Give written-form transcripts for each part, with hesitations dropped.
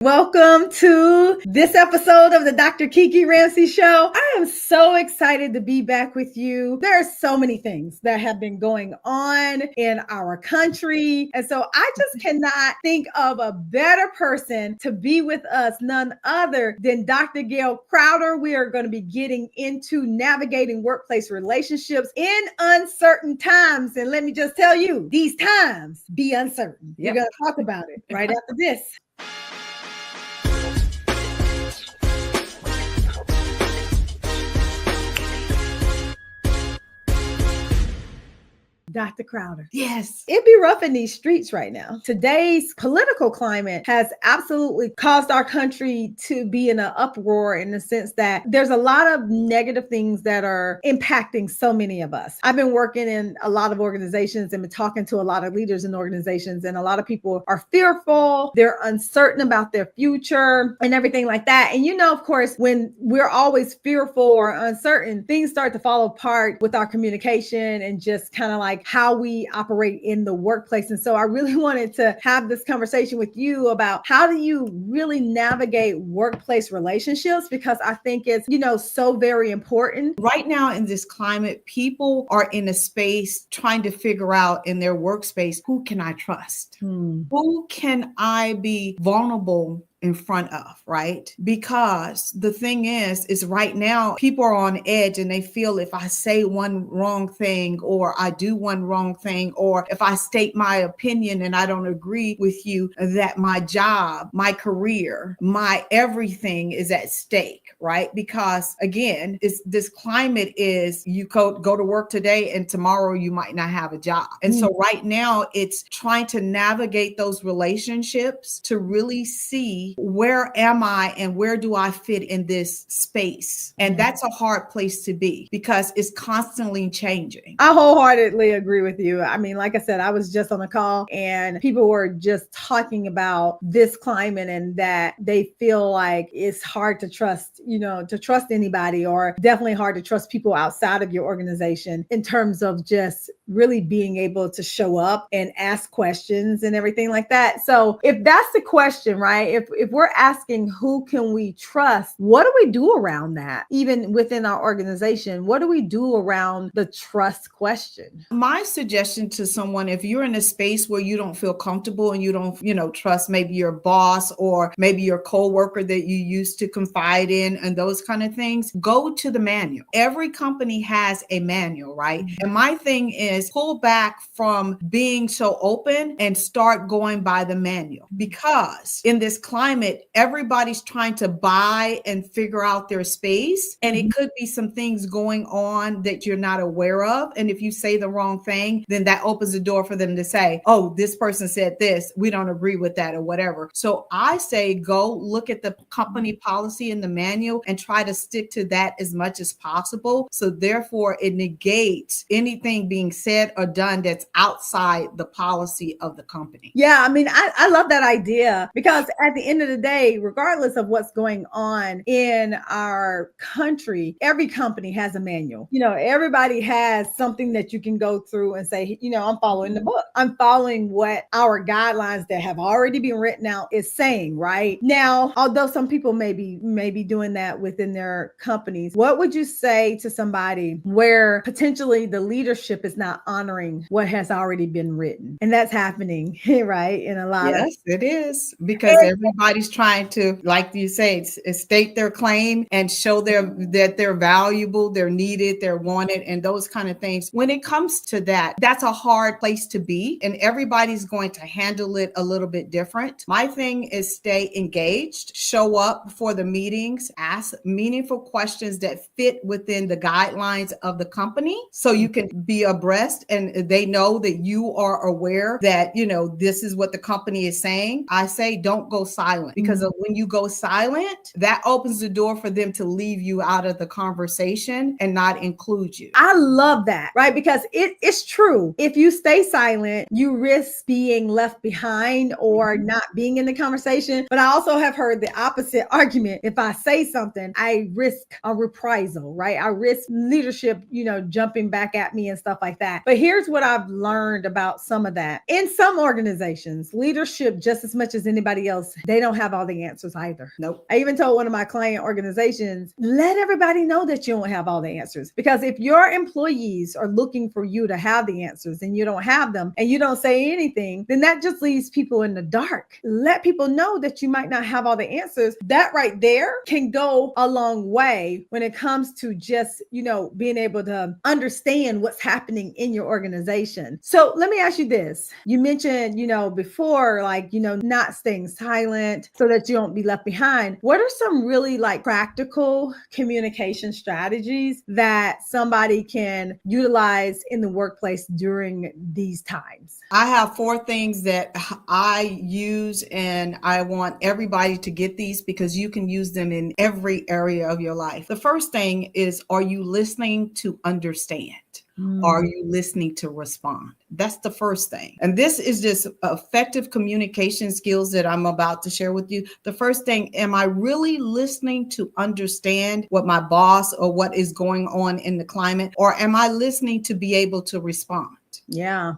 Welcome to this episode of the Dr. Kiki Ramsey Show. I am so excited to be back with you. There are so many things that have been going on in our country. And so I just cannot think of a better person to be with us, none other than Dr. Gail Crowder. We are going to be getting into navigating workplace relationships in uncertain times. And let me just tell you, these times be uncertain. We're going to talk about it right after this. Dr. Crowder. Yes. It'd be rough in these streets right now. Today's political climate has absolutely caused our country to be in an uproar in the sense that there's a lot of negative things that are impacting so many of us. I've been working in a lot of organizations and been talking to a lot of leaders in organizations, and a lot of people are fearful. They're uncertain about their future and everything like that. And of course, when we're always fearful or uncertain, things start to fall apart with our communication and just kind of like how we operate in the workplace. And so I really wanted to have this conversation with you about how do you really navigate workplace relationships, because I think it's, so very important. Right now in this climate, people are in a space trying to figure out in their workspace, who can I trust? Who can I be vulnerable in front of, right? Because the thing is right now people are on edge and they feel if I say one wrong thing or I do one wrong thing, or if I state my opinion and I don't agree with you, that my job, my career, my everything is at stake, right? Because again, this climate is you go to work today and tomorrow you might not have a job. And so right now it's trying to navigate those relationships to really see where am I and where do I fit in this space? And that's a hard place to be because it's constantly changing. I wholeheartedly agree with you. I mean, like I said, I was just on a call and people were just talking about this climate and that they feel like it's hard to trust, to trust anybody, or definitely hard to trust people outside of your organization in terms of just really being able to show up and ask questions and everything like that. So if that's the question, right? If we're asking who can we trust, what do we do around that? Even within our organization, what do we do around the trust question? My suggestion to someone, if you're in a space where you don't feel comfortable and you don't, trust maybe your boss or maybe your coworker that you used to confide in and those kind of things, go to the manual. Every company has a manual, right? And my thing is pull back from being so open and start going by the manual, because in this climate, everybody's trying to buy and figure out their space. And it could be some things going on that you're not aware of. And if you say the wrong thing, then that opens the door for them to say, oh, this person said this, we don't agree with that or whatever. So I say, go look at the company policy in the manual and try to stick to that as much as possible. So therefore it negates anything being said or done that's outside the policy of the company. Yeah, I mean, I love that idea, because at the end of the day, regardless of what's going on in our country, every company has a manual. Everybody has something that you can go through and say, I'm following the book. I'm following what our guidelines that have already been written out is saying, right? Now, although some people may be doing that within their companies, what would you say to somebody where potentially the leadership is not honoring what has already been written? And that's happening, right? In a lot Yes, it is, because everybody's trying to, like you say, state their claim and show that they're valuable, they're needed, they're wanted, and those kind of things. When it comes to that, that's a hard place to be, and everybody's going to handle it a little bit different. My thing is stay engaged, show up for the meetings, ask meaningful questions that fit within the guidelines of the company so you can be abreast and they know that you are aware that, this is what the company is saying. I say don't go silent, because when you go silent, that opens the door for them to leave you out of the conversation and not include you. I love that, right? Because it's true. If you stay silent, you risk being left behind or not being in the conversation. But I also have heard the opposite argument. If I say something, I risk a reprisal, right? I risk leadership, jumping back at me and stuff like that. But here's what I've learned about some of that. In some organizations, leadership, just as much as anybody else, they they don't have all the answers either. Nope. I even told one of my client organizations, let everybody know that you don't have all the answers. Because if your employees are looking for you to have the answers and you don't have them and you don't say anything, then that just leaves people in the dark. Let people know that you might not have all the answers. That right there can go a long way when it comes to just, being able to understand what's happening in your organization. So let me ask you this. You mentioned, before, not staying silent so that you don't be left behind. What are some really practical communication strategies that somebody can utilize in the workplace during these times? I have 4 things that I use, and I want everybody to get these because you can use them in every area of your life. The first thing is, are you listening to understand? Are you listening to respond? That's the first thing. And this is just effective communication skills that I'm about to share with you. The first thing, am I really listening to understand what my boss or what is going on in the climate? Or am I listening to be able to respond? Yeah,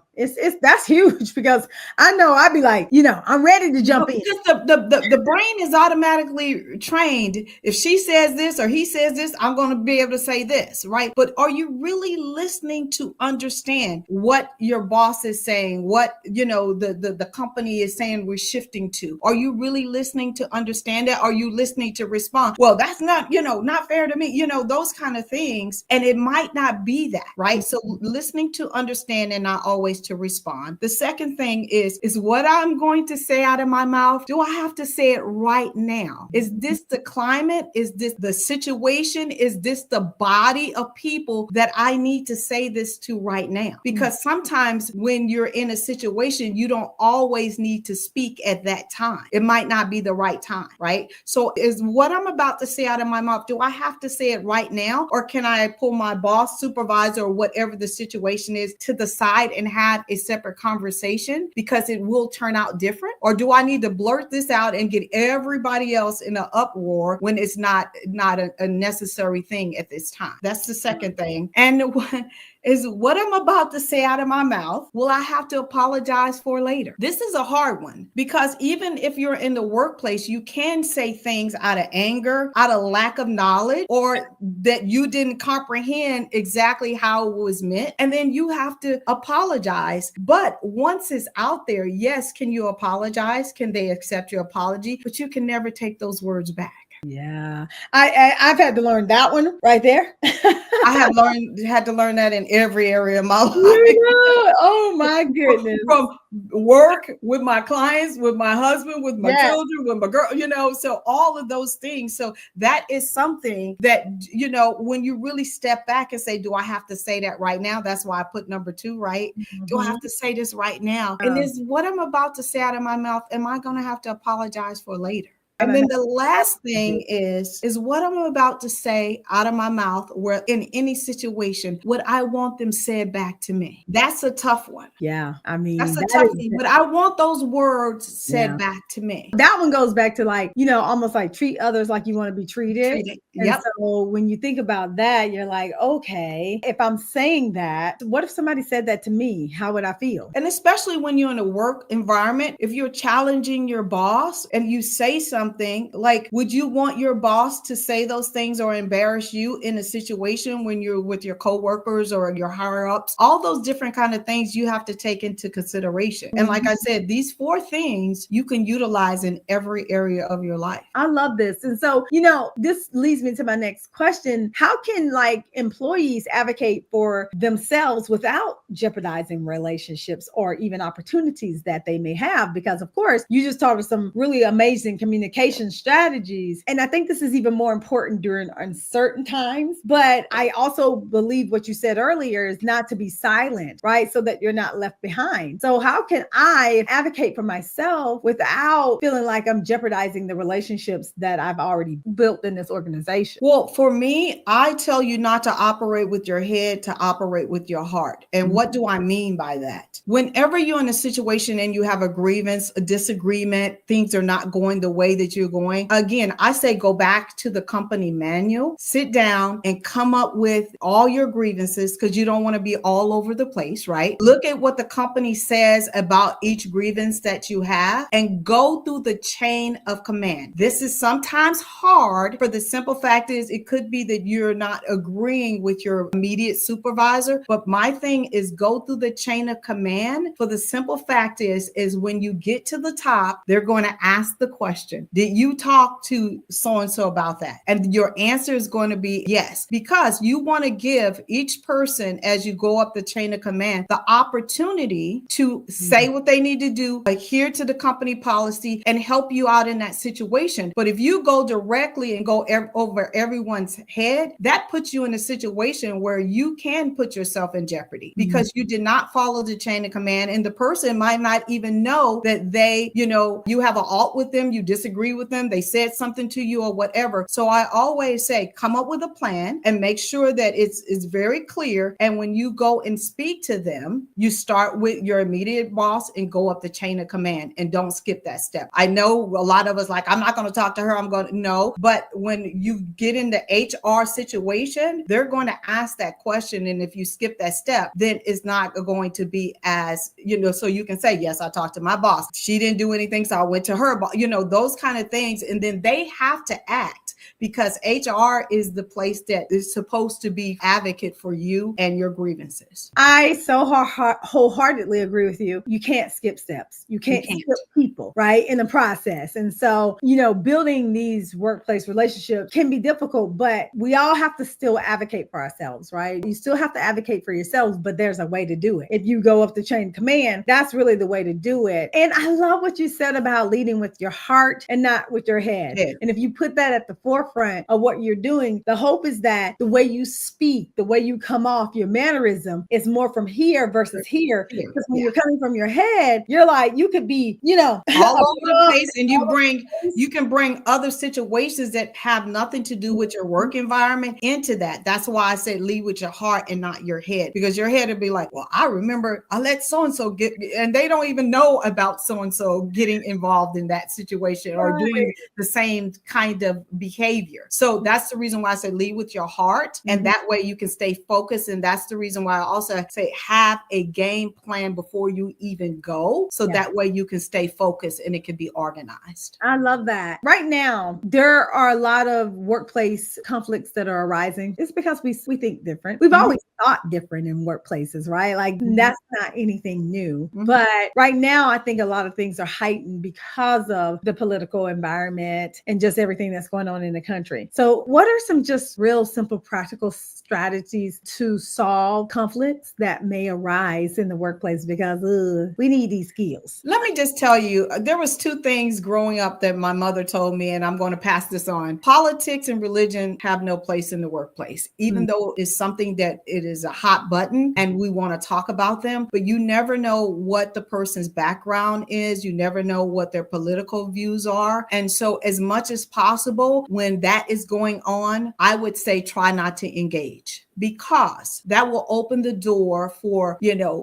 that's huge, because I know I'd be like, I'm ready to jump in. The brain is automatically trained. If she says this or he says this, I'm going to be able to say this, right? But are you really listening to understand what your boss is saying, what, the company is saying we're shifting to? Are you really listening to understand that? Are you listening to respond? Well, that's not, not fair to me, those kind of things. And it might not be that, right? So listening to understand and not always to respond. The second thing is what I'm going to say out of my mouth. Do I have to say it right now? Is this the climate? Is this the situation? Is this the body of people that I need to say this to right now? Because sometimes when you're in a situation, you don't always need to speak at that time. It might not be the right time, right? So is what I'm about to say out of my mouth, do I have to say it right now? Or can I pull my boss, supervisor, or whatever the situation is to the side and have a separate conversation because it will turn out different? Or do I need to blurt this out and get everybody else in an uproar when it's not a necessary thing at this time? That's the second thing. And what I'm about to say out of my mouth, will I have to apologize for later? This is a hard one, because even if you're in the workplace, you can say things out of anger, out of lack of knowledge, or that you didn't comprehend exactly how it was meant. And then you have to apologize. But once it's out there, yes, can you apologize? Can they accept your apology? But you can never take those words back. Yeah, I've had to learn that one right there. I had to learn that in every area of my life. Yeah. Oh my goodness. From work, with my clients, with my husband, with my children, with my girl, so all of those things. So that is something that, when you really step back and say, do I have to say that right now? That's why I put number 2, right? Mm-hmm. Do I have to say this right now? And is what I'm about to say out of my mouth, am I going to have to apologize for later? And then the last thing is what I'm about to say out of my mouth, where in any situation, would I want them said back to me? That's a tough one. Yeah. I mean, that's a tough thing, but I want those words said back to me. That one goes back to almost like treat others like you want to be treated. And so when you think about that, you're like, okay, if I'm saying that, what if somebody said that to me? How would I feel? And especially when you're in a work environment, if you're challenging your boss and you say something, would you want your boss to say those things or embarrass you in a situation when you're with your coworkers or your higher ups? All those different kind of things you have to take into consideration. And like I said, these 4 things you can utilize in every area of your life. I love this. And so, this leads me to my next question. How can employees advocate for themselves without jeopardizing relationships or even opportunities that they may have? Because of course, you just taught us some really amazing communication strategies. And I think this is even more important during uncertain times. But I also believe what you said earlier is not to be silent, right? So that you're not left behind. So how can I advocate for myself without feeling like I'm jeopardizing the relationships that I've already built in this organization? Well, for me, I tell you not to operate with your head, to operate with your heart. And what do I mean by that? Whenever you're in a situation and you have a grievance, a disagreement, things are not going the way that you're going. Again, I say go back to the company manual, sit down and come up with all your grievances, because you don't want to be all over the place, right? Look at what the company says about each grievance that you have and go through the chain of command. This is sometimes hard, for the simple fact is it could be that you're not agreeing with your immediate supervisor, but my thing is go through the chain of command. For the simple fact is when you get to the top, they're going to ask the question, did you talk to so-and-so about that? And your answer is going to be yes, because you want to give each person, as you go up the chain of command, the opportunity to say what they need to do, adhere to the company policy, and help you out in that situation. But if you go directly and go over everyone's head, that puts you in a situation where you can put yourself in jeopardy, because you did not follow the chain of command, and the person might not even know that you have an alt with them, you disagree with them, they said something to you or whatever. So I always say, come up with a plan and make sure that it's very clear. And when you go and speak to them, you start with your immediate boss and go up the chain of command, and don't skip that step. I know a lot of us like, I'm not going to talk to her. I'm going to no. But when you get in the HR situation, they're going to ask that question. And if you skip that step, then it's not going to be as, so you can say, yes, I talked to my boss. She didn't do anything, so I went to her, those kind of things. And then they have to act, because HR is the place that is supposed to be advocate for you and your grievances. I so wholeheartedly agree with you. You can't skip steps. You can't skip people, right, in the process. And so, building these workplace relationships can be difficult, but we all have to still advocate for ourselves, right? You still have to advocate for yourselves, but there's a way to do it. If you go up the chain of command, that's really the way to do it. And I love what you said about leading with your heart and not with your head. Yeah. And if you put that at the forefront of what you're doing, the hope is that the way you speak, the way you come off, your mannerism is more from here versus here. Because when you're coming from your head, you're like, you could be, all over the place, and you can bring other situations that have nothing to do with your work environment into that. That's why I said lead with your heart and not your head, because your head would be like, well, I remember I let so-and-so get, and they don't even know about so-and-so getting involved in that situation or doing the same kind of behavior. So that's the reason why I say lead with your heart, and that way you can stay focused. And that's the reason why I also say have a game plan before you even go, so that way you can stay focused and it can be organized. I love that. Right now, there are a lot of workplace conflicts that are arising. It's because we think different. We've always thought different in workplaces, right? Like that's not anything new. But right now, I think a lot of things are heightened because of the political environment and just everything that's going on in the country. So what are some just real simple practical strategies to solve conflicts that may arise in the workplace? Because we need these skills. Let me just tell you, there was two things growing up that my mother told me, and I'm going to pass this on. Politics and religion have no place in the workplace, even though it's something that it is a hot button and we want to talk about them, but you never know what the person's background is. You never know what their political views are. And so as much as possible, when that is going on, I would say try not to engage, because that will open the door for,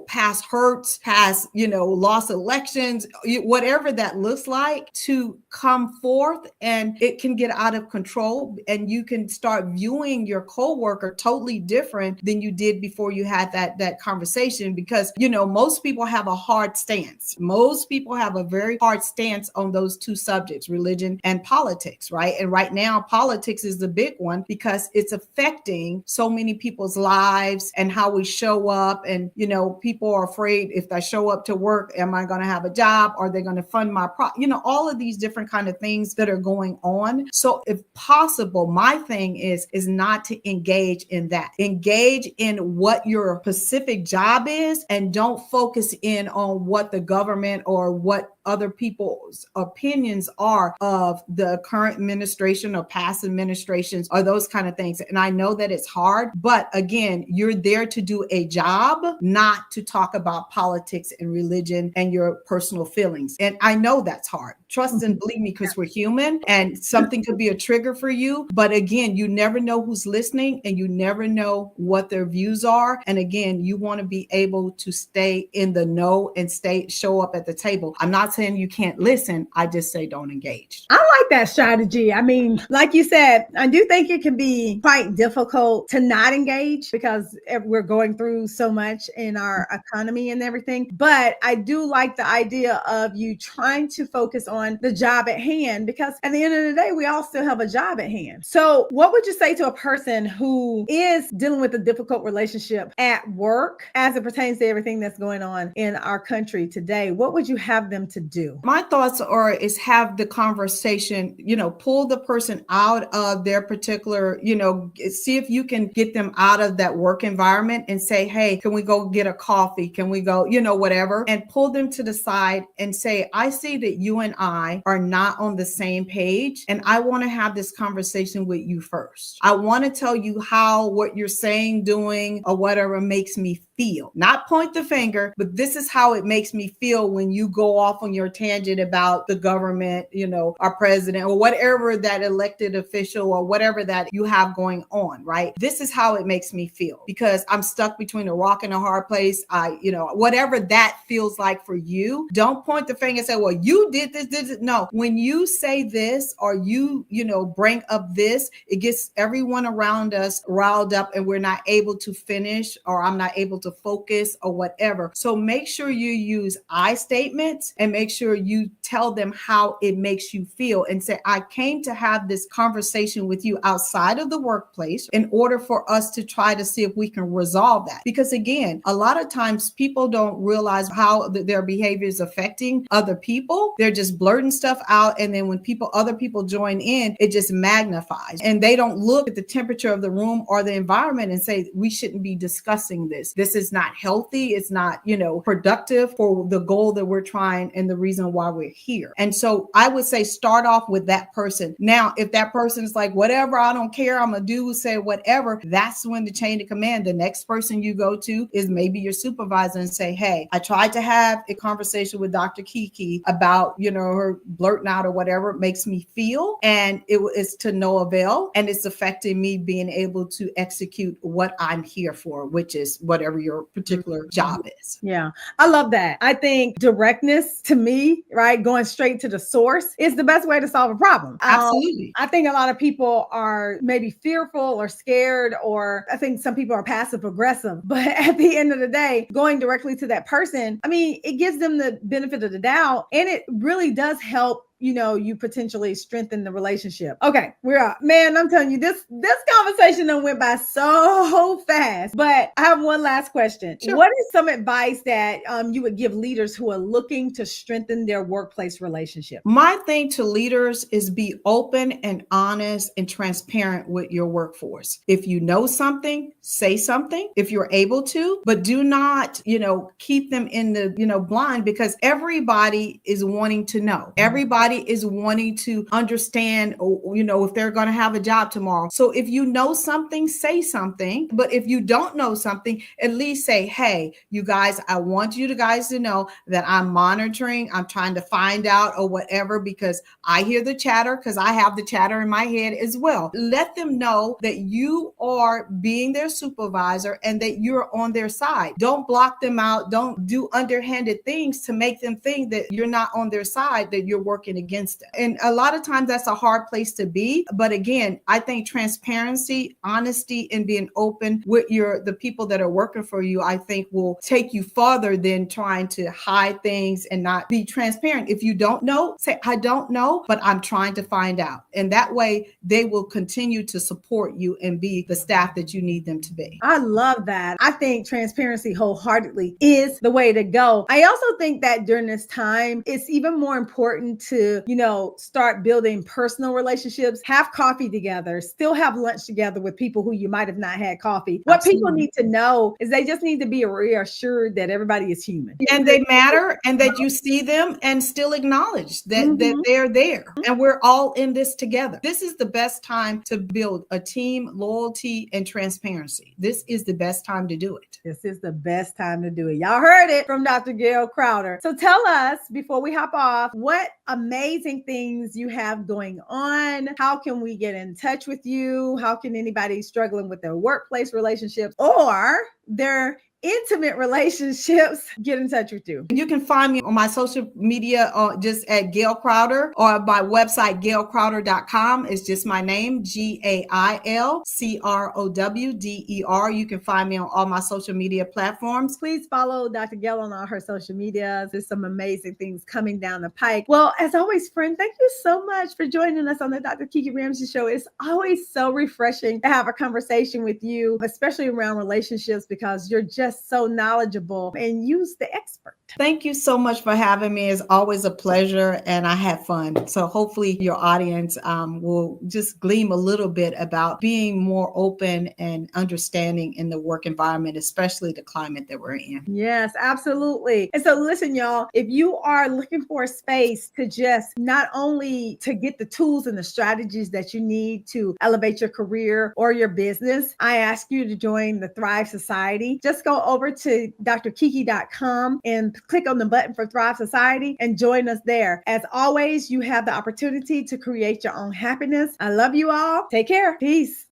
past hurts, past, lost elections, whatever that looks like, to come forth, and it can get out of control, and you can start viewing your coworker totally different than you did before you had that conversation. Because, most people have a hard stance. Most people have a very hard stance on those two subjects, religion and politics, right? And right now, politics is the big one, because it's affecting so many people's lives and how we show up. And, people are afraid, if I show up to work, am I going to have a job? Are they going to fund my all of these different kind of things that are going on. So if possible, my thing is not to engage in that. Engage in what your specific job is, and don't focus in on what the government or what other people's opinions are of the current administration or past administrations or those kind of things. And I know that it's hard, but again, you're there to do a job, not to talk about politics and religion and your personal feelings. And I know that's hard, Trust and believe me, because we're human and something could be a trigger for you. But again, you never know who's listening and you never know what their views are. And again, you want to be able to stay in the know and show up at the table. I'm not saying you can't listen. I just say don't engage. I like that strategy. I mean, like you said, I do think it can be quite difficult to not engage because we're going through so much in our economy and everything. But I do like the idea of you trying to focus on the job at hand, because at the end of the day, we all still have a job at hand. So what would you say to a person who is dealing with a difficult relationship at work as it pertains to everything that's going on in our country today? What would you have them to do? My thoughts are is have the conversation, pull the person out of their particular, see if you can get them out of that work environment and say, hey, can we go get a coffee? Can we go, whatever, and pull them to the side and say, I see that you and I are not on the same page. And I want to have this conversation with you first. I want to tell you how what you're saying, doing, or whatever makes me feel. Not point the finger, but this is how it makes me feel when you go off on your tangent about the government, our president, or whatever that elected official or whatever that you have going on, right? This is how it makes me feel because I'm stuck between a rock and a hard place. Whatever that feels like for you, don't point the finger and say, well, you did this. No, when you say this or you bring up this, it gets everyone around us riled up and we're not able to finish, or I'm not able to focus or whatever. So make sure you use I statements and make sure you tell them how it makes you feel and say, I came to have this conversation with you outside of the workplace in order for us to try to see if we can resolve that. Because again, a lot of times people don't realize how their behavior is affecting other people. They're just blurting stuff out. And then when other people join in, it just magnifies. And they don't look at the temperature of the room or the environment and say, we shouldn't be discussing this. This is not healthy. It's not, productive for the goal that we're trying and the reason why we're here. And so I would say start off with that person. Now, if that person is like, whatever, I don't care, I'm going to do, say whatever, that's when the chain of command, the next person you go to is maybe your supervisor and say, hey, I tried to have a conversation with Dr. Kiki about, her blurting out or whatever it makes me feel. And it is to no avail. And it's affecting me being able to execute what I'm here for, which is whatever your particular job is. Yeah, I love that. I think directness to me, right, going straight to the source is the best way to solve a problem. Absolutely. I think a lot of people are maybe fearful or scared, or I think some people are passive aggressive. But at the end of the day, going directly to that person, I mean, it gives them the benefit of the doubt, and it really does help you potentially strengthen the relationship. Okay, we're up. Man, I'm telling you, this conversation done went by so fast. But I have one last question. Sure. What is some advice that you would give leaders who are looking to strengthen their workplace relationship? My thing to leaders is be open and honest and transparent with your workforce. If you know something, say something if you're able to, but do not, keep them in the, blind, because everybody is wanting to know. Everybody is wanting to understand, if they're going to have a job tomorrow. So if you know something, say something. But if you don't know something, at least say, hey, you guys, I want you guys to know that I'm monitoring. I'm trying to find out or whatever, because I hear the chatter, because I have the chatter in my head as well. Let them know that you are being their supervisor and that you're on their side. Don't block them out. Don't do underhanded things to make them think that you're not on their side, that you're working against it. And a lot of times that's a hard place to be. But again, I think transparency, honesty, and being open with the people that are working for you, I think will take you farther than trying to hide things and not be transparent. If you don't know, say, I don't know, but I'm trying to find out. And that way they will continue to support you and be the staff that you need them to be. I love that. I think transparency wholeheartedly is the way to go. I also think that during this time, it's even more important to, start building personal relationships, have coffee together, still have lunch together with people who you might have not had coffee. What Absolutely. People need to know is they just need to be reassured that everybody is human. And they matter, and that you see them and still acknowledge that, that they're there. And we're all in this together. This is the best time to build a team, loyalty, and transparency. This is the best time to do it. This is the best time to do it. Y'all heard it from Dr. Gail Crowder. So tell us, before we hop off, what a amazing things you have going on. How can we get in touch with you? How can anybody struggling with their workplace relationships or their intimate relationships get in touch with you? You can find me on my social media just at Gail Crowder, or my website, gailcrowder.com. It's just my name, GailCrowder. You can find me on all my social media platforms. Please follow Dr. Gail on all her social medias. There's some amazing things coming down the pike. Well, as always, friend, thank you so much for joining us on the Dr. Kiki Ramsey Show. It's always so refreshing to have a conversation with you, especially around relationships, because you're just so knowledgeable and you's the expert. Thank you so much for having me. It's always a pleasure, and I had fun. So hopefully your audience will just glean a little bit about being more open and understanding in the work environment, especially the climate that we're in. Yes, absolutely. And so listen, y'all, if you are looking for a space to just not only to get the tools and the strategies that you need to elevate your career or your business, I ask you to join the Thrive Society. Just go over to drkiki.com and click on the button for Thrive Society and join us there. As always, you have the opportunity to create your own happiness. I love you all. Take care. Peace.